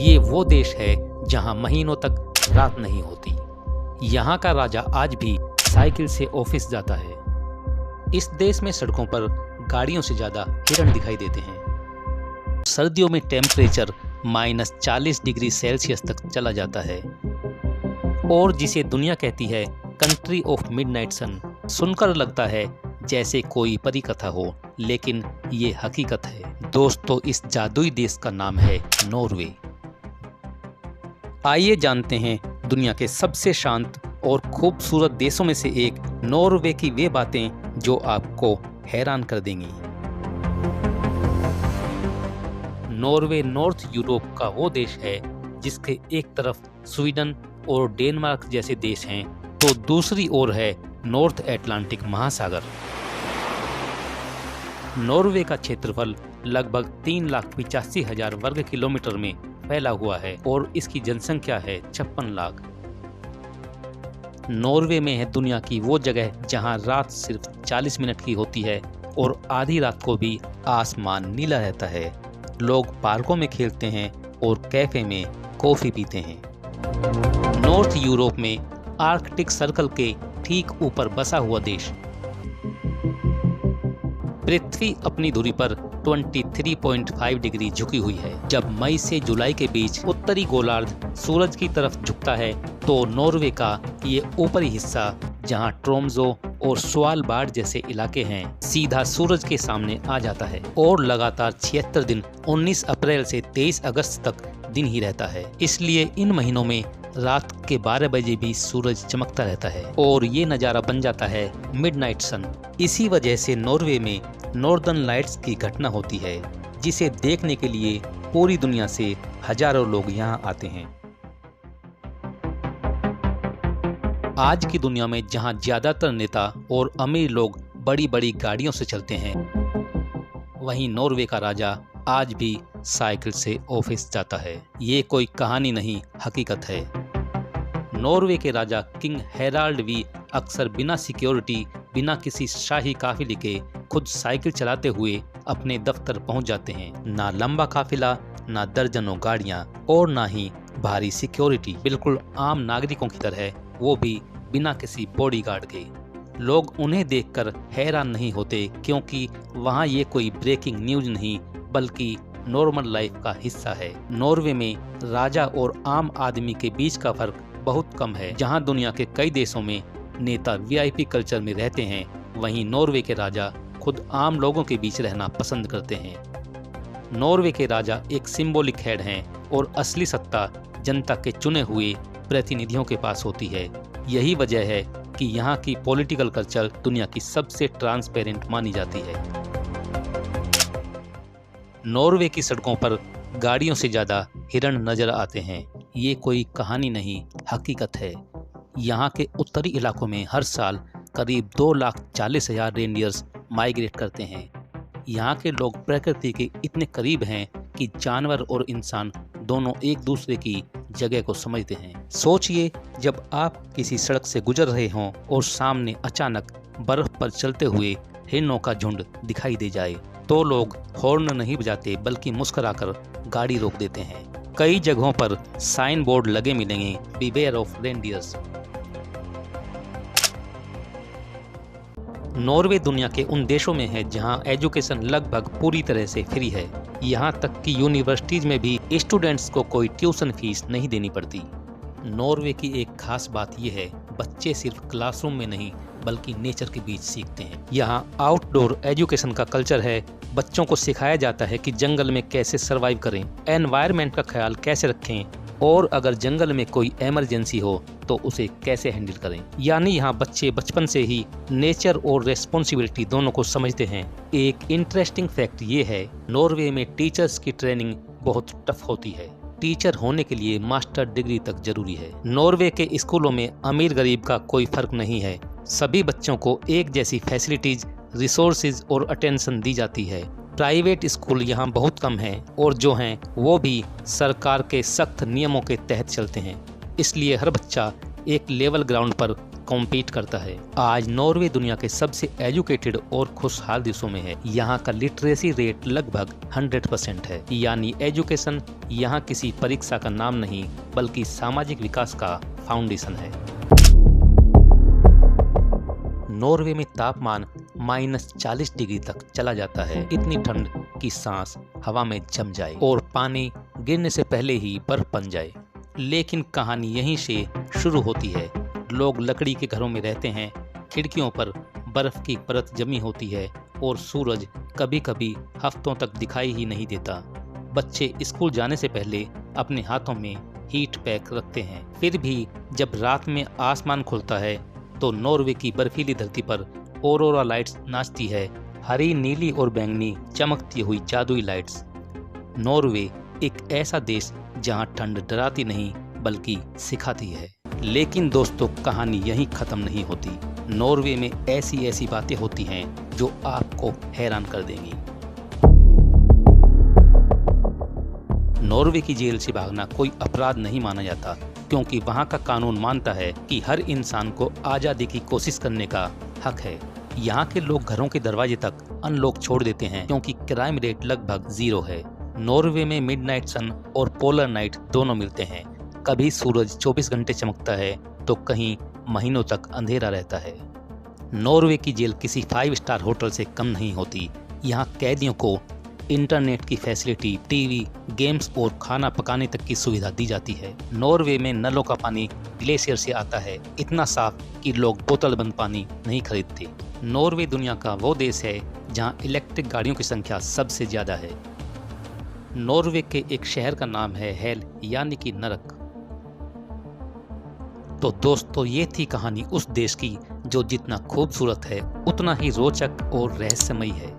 ये वो देश है जहां महीनों तक रात नहीं होती। यहाँ का राजा आज भी साइकिल से ऑफिस जाता है। इस देश में सड़कों पर गाड़ियों से ज्यादा हिरण दिखाई देते हैं। सर्दियों में टेम्परेचर -40 डिग्री सेल्सियस तक चला जाता है और जिसे दुनिया कहती है कंट्री ऑफ मिडनाइट सन। सुनकर लगता है जैसे कोई परी कथा हो, लेकिन ये हकीकत है। दोस्तों, इस जादुई देश का नाम है नॉर्वे। आइए जानते हैं दुनिया के सबसे शांत और खूबसूरत देशों में से एक नॉर्वे की वे बातें जो आपको हैरान कर देंगी। नॉर्वे नॉर्थ यूरोप का वो देश है जिसके एक तरफ स्वीडन और डेनमार्क जैसे देश हैं, तो दूसरी ओर है नॉर्थ अटलांटिक महासागर। नॉर्वे का क्षेत्रफल लगभग 3,85,000 वर्ग किलोमीटर में फैला हुआ है और इसकी जनसंख्या है 56 लाख। नॉर्वे में है दुनिया की वो जगह जहां रात सिर्फ 40 मिनट की होती है और आधी रात को भी आसमान नीला रहता है। लोग पार्कों में खेलते हैं और कैफे में कॉफी पीते हैं। नॉर्थ यूरोप में आर्कटिक सर्कल के ठीक ऊपर बसा हुआ देश। पृथ्वी अपनी धुरी पर 23.5 डिग्री झुकी हुई है। जब मई से जुलाई के बीच उत्तरी गोलार्ध सूरज की तरफ झुकता है तो नॉर्वे का ये ऊपरी हिस्सा, जहां ट्रोम्सो और स्वालबार्ड जैसे इलाके हैं, सीधा सूरज के सामने आ जाता है और लगातार 76 दिन 19 अप्रैल से 23 अगस्त तक दिन ही रहता है। इसलिए इन महीनों में रात के 12 बजे भी सूरज चमकता रहता है और ये नज़ारा बन जाता है मिडनाइट सन। इसी वजह से नॉर्वे में नॉर्दर्न लाइट्स की घटना होती है, जिसे देखने के लिए पूरी दुनिया से हजारों लोग यहाँ आते हैं। आज की दुनिया में जहाँ ज्यादातर नेता और अमीर लोग बड़ी बड़ी गाड़ियों से चलते हैं, वहीं नॉर्वे का राजा आज भी साइकिल से ऑफिस जाता है। ये कोई कहानी नहीं, हकीकत है। नॉर्वे के राजा किंग हेराल्ड वी अक्सर बिना सिक्योरिटी, बिना किसी शाही काफिले के खुद साइकिल चलाते हुए अपने दफ्तर पहुंच जाते हैं। ना लंबा काफिला, ना दर्जनों गाड़ियां और ना ही भारी सिक्योरिटी। बिल्कुल आम नागरिकों की तरह, वो भी बिना किसी बॉडीगार्ड के। लोग उन्हें देखकर हैरान नहीं होते, क्योंकि वहाँ ये कोई ब्रेकिंग न्यूज नहीं, बल्कि नॉर्मल लाइफ का हिस्सा है। नॉर्वे में राजा और आम आदमी के बीच का फर्क बहुत कम है। जहाँ दुनिया के कई देशों में नेता वीआईपी कल्चर में रहते हैं, वहीं नॉर्वे के राजा खुद आम लोगों के बीच रहना पसंद करते हैं। नॉर्वे के राजा एक सिंबॉलिक हेड हैं और असली सत्ता जनता के चुने हुए प्रतिनिधियों के पास होती है। यही वजह है कि यहाँ की पॉलिटिकल कल्चर दुनिया की सबसे ट्रांसपेरेंट मानी जाती है। नॉर्वे की सड़कों पर गाड़ियों से ज्यादा हिरण नजर आते हैं। ये कोई कहानी नहीं, हकीकत है। यहाँ के उत्तरी इलाकों में हर साल करीब 2,40,000 रेनडियर्स माइग्रेट करते हैं। यहाँ के लोग प्रकृति के इतने करीब हैं कि जानवर और इंसान दोनों एक दूसरे की जगह को समझते हैं। सोचिए, जब आप किसी सड़क से गुजर रहे हों और सामने अचानक बर्फ पर चलते हुए हिरणों का झुंड दिखाई दे जाए, तो लोग हॉर्न नहीं बजाते बल्कि मुस्कुराकर गाड़ी रोक देते हैं। कई जगहों पर साइन बोर्ड लगे मिलेंगे, बिवेयर ऑफ रेनडियर्स। नॉर्वे दुनिया के उन देशों में है जहां एजुकेशन लगभग पूरी तरह से फ्री है। यहां तक कि यूनिवर्सिटीज में भी स्टूडेंट्स को कोई ट्यूशन फीस नहीं देनी पड़ती। नॉर्वे की एक खास बात यह है, बच्चे सिर्फ क्लासरूम में नहीं बल्कि नेचर के बीच सीखते हैं। यहाँ आउटडोर एजुकेशन का कल्चर है। बच्चों को सिखाया जाता है कि जंगल में कैसे सरवाइव करें, एनवायरनमेंट का ख्याल कैसे रखें और अगर जंगल में कोई इमरजेंसी हो तो उसे कैसे हैंडल करें। यानी यहाँ बच्चे बचपन से ही नेचर और रेस्पॉन्सिबिलिटी दोनों को समझते हैं। एक इंटरेस्टिंग फैक्ट ये है, नॉर्वे में टीचर्स की ट्रेनिंग बहुत टफ होती है। टीचर होने के लिए मास्टर डिग्री तक जरूरी है। नॉर्वे के स्कूलों में अमीर गरीब का कोई फर्क नहीं है। सभी बच्चों को एक जैसी फैसिलिटीज, रिसोर्सेज और अटेंशन दी जाती है। प्राइवेट स्कूल यहाँ बहुत कम हैं और जो हैं वो भी सरकार के सख्त नियमों के तहत चलते हैं। इसलिए हर बच्चा एक लेवल ग्राउंड पर कॉम्पीट करता है। आज नॉर्वे दुनिया के सबसे एजुकेटेड और खुशहाल देशों में है। यहाँ का लिटरेसी रेट लगभग 100% है, यानी एजुकेशन यहाँ किसी परीक्षा का नाम नहीं बल्कि सामाजिक विकास का फाउंडेशन है। नॉर्वे में तापमान -40 डिग्री तक चला जाता है। इतनी ठंड कि सांस हवा में जम जाए और पानी गिरने से पहले ही बर्फ बन जाए। लेकिन कहानी यहीं से शुरू होती है। लोग लकड़ी के घरों में रहते हैं, खिड़कियों पर बर्फ की परत जमी होती है और सूरज कभी कभी हफ्तों तक दिखाई ही नहीं देता। बच्चे स्कूल जाने से पहले अपने हाथों में हीट पैक रखते हैं। फिर भी जब रात में आसमान खुलता है तो नॉर्वे की बर्फीली धरती पर ऑरोरा लाइट्स नाचती है, हरी, नीली और बैंगनी चमकती हुई जादुई लाइट्स। नॉर्वे एक ऐसा देश जहां ठंड डराती नहीं बल्कि सिखाती है। लेकिन दोस्तों, कहानी यहीं खत्म नहीं होती। नॉर्वे में ऐसी ऐसी बातें होती हैं जो आपको हैरान कर देंगी। नॉर्वे की जेल से भागना कोई अपराध नहीं माना जाता, क्योंकि वहाँ का कानून मानता है कि हर इंसान को आज़ादी की कोशिश करने का हक है। यहाँ के लोग घरों के दरवाजे तक अनलॉक छोड़ देते हैं, क्योंकि क्राइम रेट लगभग 0 है। नॉर्वे में मिडनाइट सन और पोलर नाइट दोनों मिलते हैं। कभी सूरज 24 घंटे चमकता है तो कहीं महीनों तक अंधेरा रहता है। नॉर्वे की जेल किसी 5 स्टार होटल से कम नहीं होती। यहाँ कैदियों को इंटरनेट की फैसिलिटी, टीवी, गेम्स और खाना पकाने तक की सुविधा दी जाती है। नॉर्वे में नलों का पानी ग्लेशियर से आता है, इतना साफ कि लोग बोतल बंद पानी नहीं खरीदते। नॉर्वे दुनिया का वो देश है जहाँ इलेक्ट्रिक गाड़ियों की संख्या सबसे ज़्यादा है। नॉर्वे के एक शहर का नाम है हेल, यानी कि नरक। तो दोस्तों, ये थी कहानी उस देश की जो जितना खूबसूरत है उतना ही रोचक और रहस्यमयी है।